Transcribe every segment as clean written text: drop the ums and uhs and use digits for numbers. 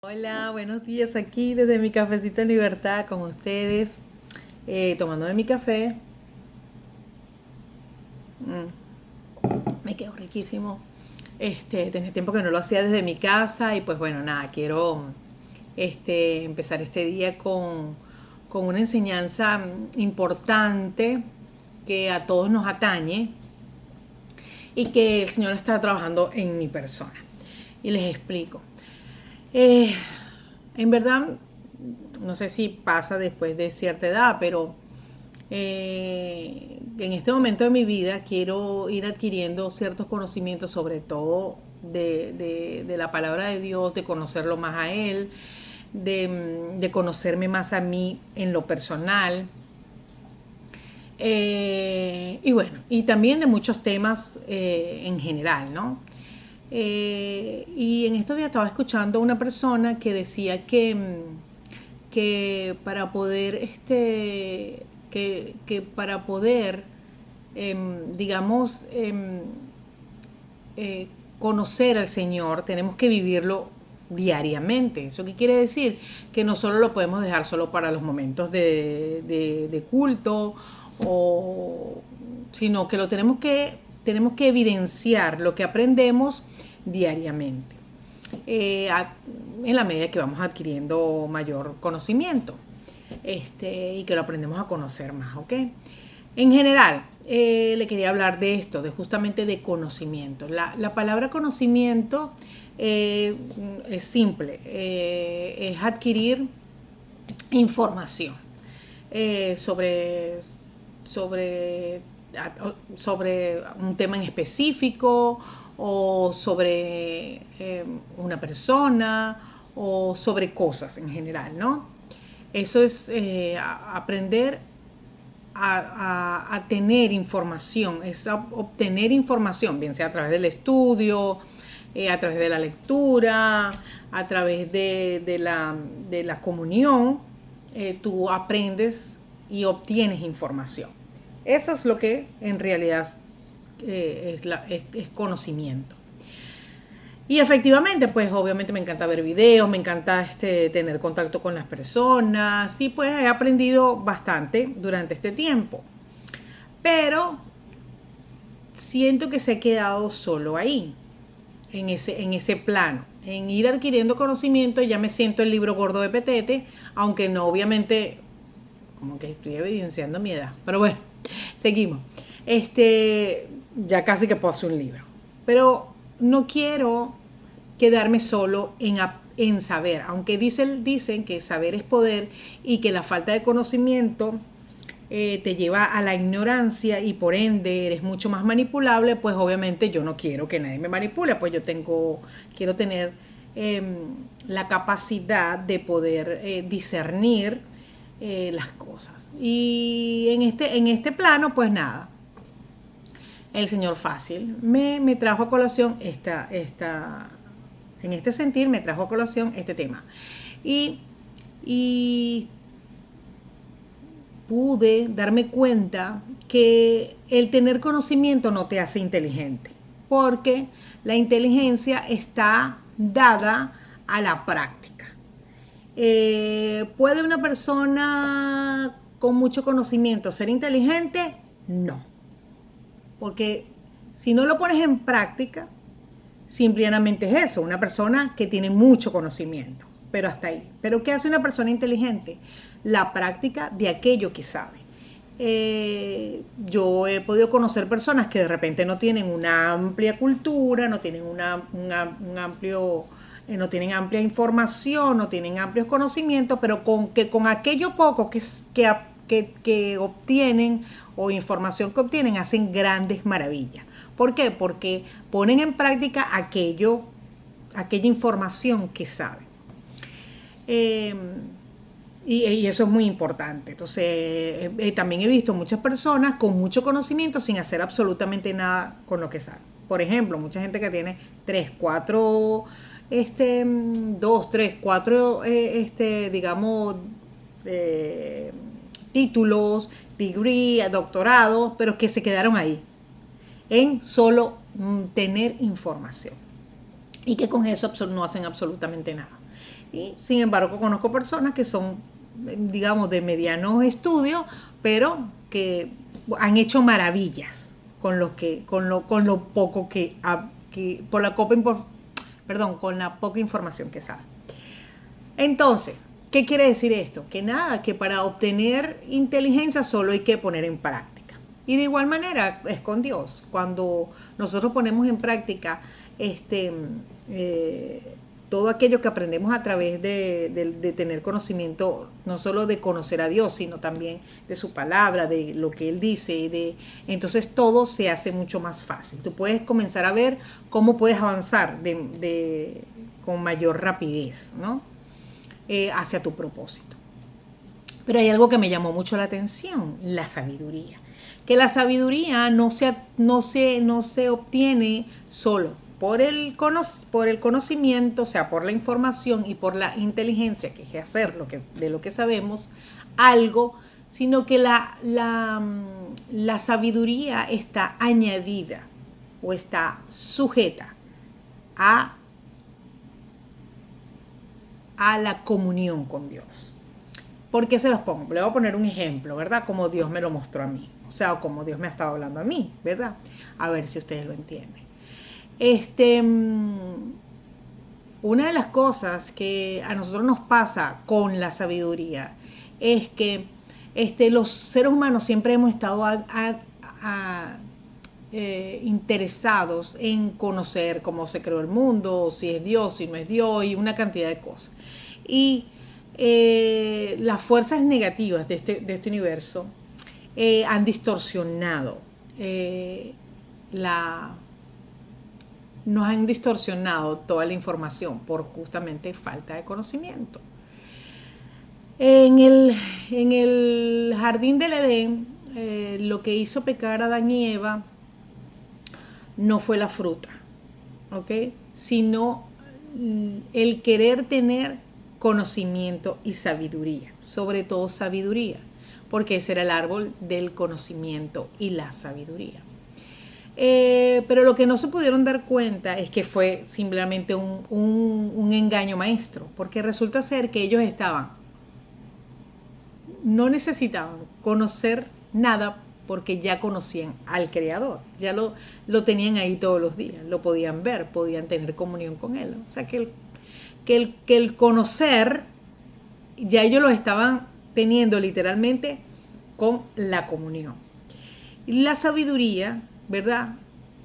Hola, buenos días aquí desde mi cafecito en libertad con ustedes, tomándome mi café. Me quedó riquísimo. Tenía tiempo que no lo hacía desde mi casa y pues bueno, nada, quiero empezar este día con una enseñanza importante que a todos nos atañe y que el Señor está trabajando en mi persona. Y les explico. Eh, en verdad, no sé si pasa después de cierta edad, pero en este momento de mi vida quiero ir adquiriendo ciertos conocimientos, sobre todo de la palabra de Dios, de conocerlo más a Él, de conocerme más a mí en lo personal. Y bueno, y también de muchos temas en general, ¿no? Y en estos días estaba escuchando a una persona que decía que para poder, que para poder, digamos, conocer al Señor, tenemos que vivirlo diariamente. ¿Eso qué quiere decir? Que no solo lo podemos dejar solo para los momentos de culto, o, sino que lo tenemos que evidenciar lo que aprendemos diariamente, eh, a, en la medida que vamos adquiriendo mayor conocimiento, y que lo aprendemos a conocer más, ¿ok? En general, le quería hablar de esto, de justamente de conocimiento. La palabra conocimiento es simple, es adquirir información sobre, sobre, sobre un tema en específico, o sobre una persona, o sobre cosas en general, ¿no? Eso es aprender a tener información, es obtener información, bien sea a través del estudio, a través de la lectura, a través de la comunión. Tú aprendes y obtienes información. Eso es lo que en realidad es conocimiento. Y efectivamente, pues obviamente me encanta ver videos, me encanta tener contacto con las personas, y pues he aprendido bastante durante este tiempo. Pero siento que se ha quedado solo ahí, en ese plano. En ir adquiriendo conocimiento ya me siento el libro gordo de Petete, aunque no, obviamente, como que estoy evidenciando mi edad. Pero bueno, seguimos. Ya casi que puedo hacer un libro. Pero no quiero quedarme solo en saber, aunque dicen que saber es poder y que la falta de conocimiento te lleva a la ignorancia y por ende eres mucho más manipulable. Pues obviamente yo no quiero que nadie me manipule, pues quiero tener eh, la capacidad de poder discernir las cosas. Y en este plano, pues nada, el Señor fácil me trajo a colación en este sentir me trajo a colación este tema. Y, y pude darme cuenta que el tener conocimiento no te hace inteligente, porque la inteligencia está dada a la práctica. ¿Puede una persona con mucho conocimiento ser inteligente? No, porque si no lo pones en práctica, simplemente es eso, una persona que tiene mucho conocimiento, pero hasta ahí. ¿Pero qué hace una persona inteligente? La práctica de aquello que sabe. Yo he podido conocer personas que de repente no tienen una amplia cultura, no tienen un amplio, no tienen amplia información, no tienen amplios conocimientos, pero con aquello poco que obtienen, o información que obtienen, hacen grandes maravillas. ¿Por qué? Porque ponen en práctica aquella información que saben. Eh, y eso es muy importante. Entonces, también he visto muchas personas con mucho conocimiento sin hacer absolutamente nada con lo que saben. Por ejemplo, mucha gente que tiene 3, 4, 2, 3, 4, digamos, eh, títulos, degree, doctorados, pero que se quedaron ahí, en solo tener información, y que con eso no hacen absolutamente nada. Y sin embargo conozco personas que son, digamos, de medianos estudios, pero que han hecho maravillas con lo poco que por la copa, perdón, con la poca información que saben. Entonces, ¿qué quiere decir esto? Que nada, que para obtener inteligencia solo hay que poner en práctica. Y de igual manera es con Dios. Cuando nosotros ponemos en práctica todo aquello que aprendemos a través de tener conocimiento, no solo de conocer a Dios, sino también de su palabra, de lo que Él dice, entonces todo se hace mucho más fácil. Tú puedes comenzar a ver cómo puedes avanzar con mayor rapidez, ¿no? Hacia tu propósito. Pero hay algo que me llamó mucho la atención, la sabiduría. Que la sabiduría no se obtiene solo por el conocimiento, o sea, por la información y por la inteligencia, que es hacer de lo que sabemos algo, sino que la sabiduría está añadida o está sujeta a la comunión con Dios. ¿Por qué se los pongo? Le voy a poner un ejemplo, ¿verdad? Como Dios me lo mostró a mí. O sea, como Dios me ha estado hablando a mí, ¿verdad? A ver si ustedes lo entienden. Una de las cosas que a nosotros nos pasa con la sabiduría es que los seres humanos siempre hemos estado interesados en conocer cómo se creó el mundo, si es Dios, si no es Dios, y una cantidad de cosas. Y las fuerzas negativas de este universo han distorsionado nos han distorsionado toda la información por justamente falta de conocimiento. En el jardín del Edén, lo que hizo pecar a Adán y Eva no fue la fruta, ¿ok? Sino el querer tener conocimiento y sabiduría, sobre todo sabiduría, porque ese era el árbol del conocimiento y la sabiduría. Pero lo que no se pudieron dar cuenta es que fue simplemente un engaño maestro, porque resulta ser que ellos no necesitaban conocer nada porque ya conocían al Creador, ya lo tenían ahí todos los días, lo podían ver, podían tener comunión con Él. O sea que el conocer, ya ellos lo estaban teniendo literalmente con la comunión. Y la sabiduría, ¿verdad?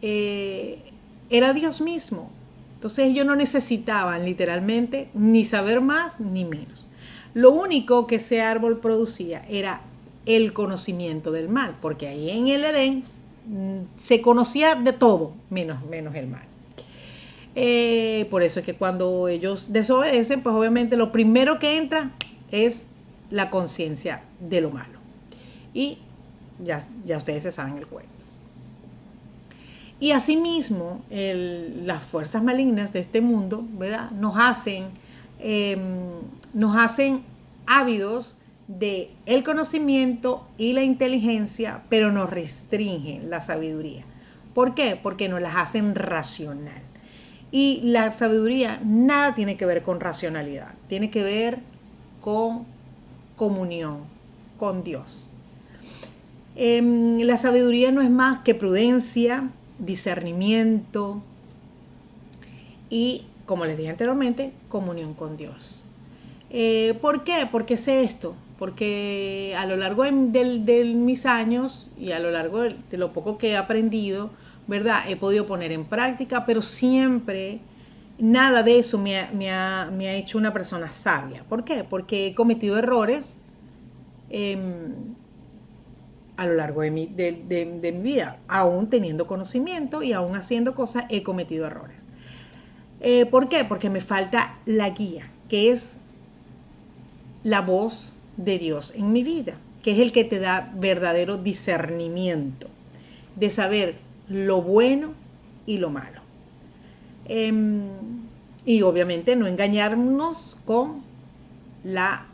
Era Dios mismo. Entonces ellos no necesitaban literalmente ni saber más ni menos. Lo único que ese árbol producía era el conocimiento del mal, porque ahí en el Edén se conocía de todo, menos el mal. Por eso es que cuando ellos desobedecen, pues obviamente lo primero que entra es la conciencia de lo malo. Y ya ustedes se saben el cuento. Y asimismo, las fuerzas malignas de este mundo, ¿verdad? Nos hacen ávidos de el conocimiento y la inteligencia, pero nos restringen la sabiduría. ¿Por qué? Porque nos las hacen racional. Y la sabiduría nada tiene que ver con racionalidad, tiene que ver con comunión con Dios. La sabiduría no es más que prudencia, discernimiento y, como les dije anteriormente, comunión con Dios. ¿Por qué? ¿Por qué sé esto? Porque a lo largo de mis años y a lo largo de lo poco que he aprendido, ¿verdad? He podido poner en práctica, pero siempre nada de eso me ha hecho una persona sabia. ¿Por qué? Porque he cometido errores a lo largo de mi vida, aún teniendo conocimiento y aún haciendo cosas, he cometido errores. ¿Por qué? Porque me falta la guía, que es la voz de Dios en mi vida, que es el que te da verdadero discernimiento de saber lo bueno y lo malo. Y obviamente no engañarnos con la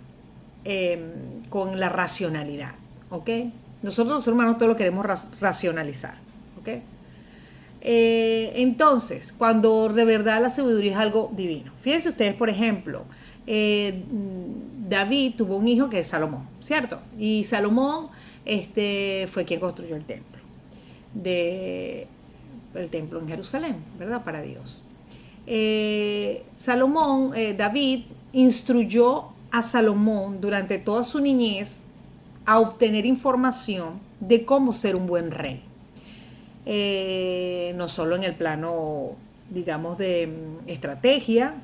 racionalidad, ¿ok? Nosotros los hermanos todo lo queremos racionalizar, ¿ok? Entonces, cuando de verdad la sabiduría es algo divino. Fíjense ustedes, por ejemplo, David tuvo un hijo que es Salomón, ¿cierto? Y Salomón fue quien construyó el templo en Jerusalén, ¿verdad? Para Dios. David instruyó a Salomón durante toda su niñez a obtener información de cómo ser un buen rey. No solo en el plano, digamos, de estrategia,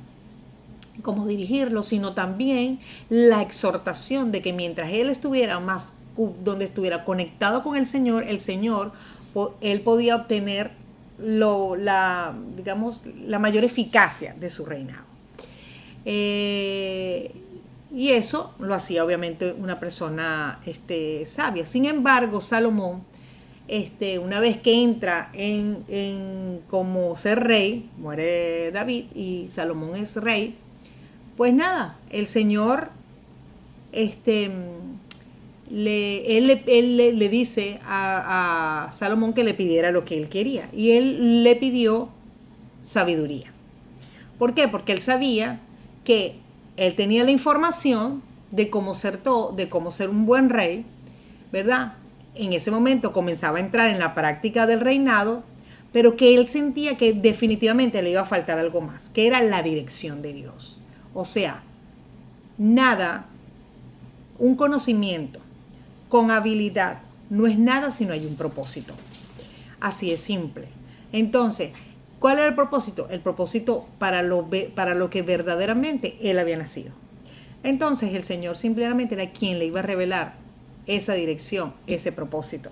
cómo dirigirlo, sino también la exhortación de que mientras él estuviera donde estuviera conectado con el Señor, él podía obtener digamos, la mayor eficacia de su reinado. Y eso lo hacía obviamente una persona sabia. Sin embargo, Salomón, una vez que entra en como ser rey, muere David y Salomón es rey, pues nada, el Señor le dice a Salomón que le pidiera lo que él quería. Y él le pidió sabiduría. ¿Por qué? Porque él sabía que él tenía la información de cómo ser un buen rey, ¿verdad? En ese momento comenzaba a entrar en la práctica del reinado, pero que él sentía que definitivamente le iba a faltar algo más, que era la dirección de Dios. O sea, un conocimiento con habilidad no es nada si no hay un propósito. Así es simple. Entonces, ¿cuál era el propósito? El propósito para lo que verdaderamente él había nacido. Entonces, el Señor simplemente era quien le iba a revelar esa dirección, ese propósito.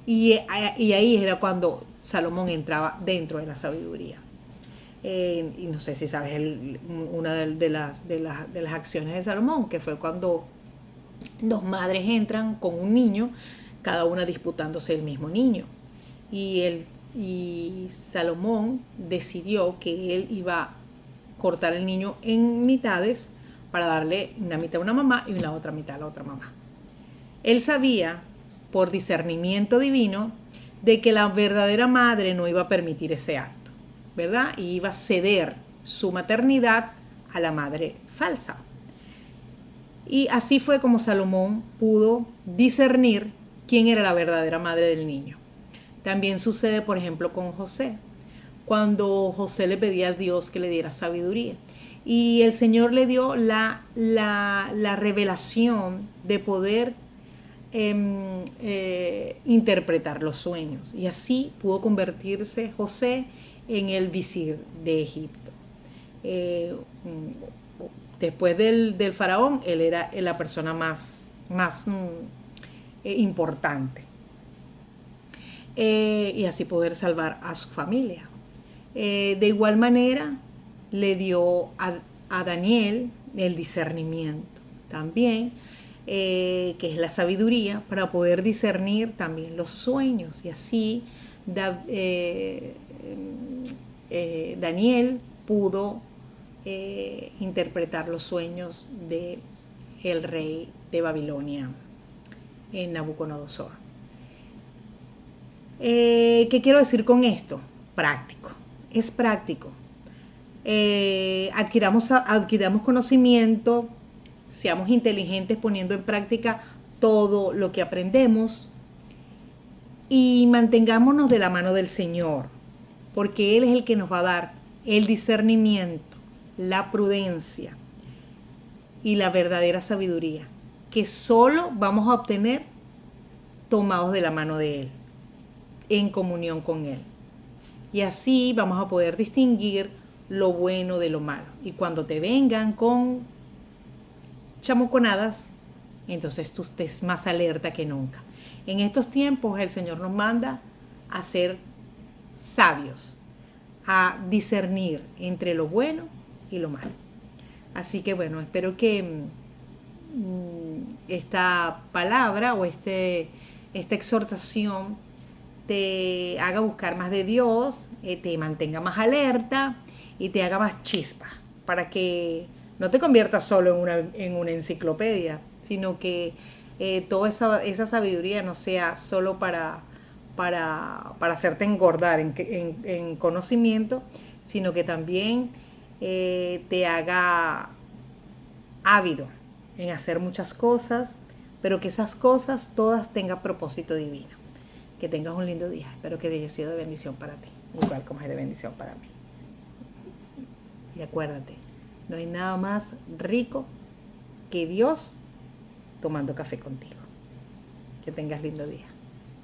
Y ahí era cuando Salomón entraba dentro de la sabiduría. Y no sé si sabes una de las acciones de Salomón, que fue cuando dos madres entran con un niño, cada una disputándose el mismo niño. Y Salomón decidió que él iba a cortar el niño en mitades para darle una mitad a una mamá y la otra mitad a la otra mamá. Él sabía, por discernimiento divino, de que la verdadera madre no iba a permitir ese acto, ¿verdad? Y iba a ceder su maternidad a la madre falsa. Y así fue como Salomón pudo discernir quién era la verdadera madre del niño. También sucede, por ejemplo, con José, cuando José le pedía a Dios que le diera sabiduría. Y el Señor le dio la revelación de poder interpretar los sueños. Y así pudo convertirse José en el visir de Egipto. Después del faraón, él era la persona más importante. Y así poder salvar a su familia. De igual manera, le dio a Daniel el discernimiento también, que es la sabiduría, para poder discernir también los sueños. Y así Daniel pudo interpretar los sueños del rey de Babilonia, Nabucodonosor. ¿Qué quiero decir con esto? Práctico. Es práctico. Adquiramos conocimiento, seamos inteligentes poniendo en práctica todo lo que aprendemos y mantengámonos de la mano del Señor, porque Él es el que nos va a dar el discernimiento, la prudencia y la verdadera sabiduría, que solo vamos a obtener tomados de la mano de Él, en comunión con Él. Y así vamos a poder distinguir lo bueno de lo malo. Y cuando te vengan con chamuconadas, entonces tú estés más alerta que nunca. En estos tiempos el Señor nos manda a ser sabios, a discernir entre lo bueno y lo malo. Así que bueno, espero que esta palabra o esta exhortación te haga buscar más de Dios, te mantenga más alerta y te haga más chispa, para que no te conviertas solo en una enciclopedia, sino que toda esa sabiduría no sea solo para hacerte engordar en conocimiento, sino que también te haga ávido en hacer muchas cosas, pero que esas cosas todas tengan propósito divino. Que tengas un lindo día. Espero que haya sido de bendición para ti, igual como es de bendición para mí. Y acuérdate, no hay nada más rico que Dios tomando café contigo. Que tengas lindo día.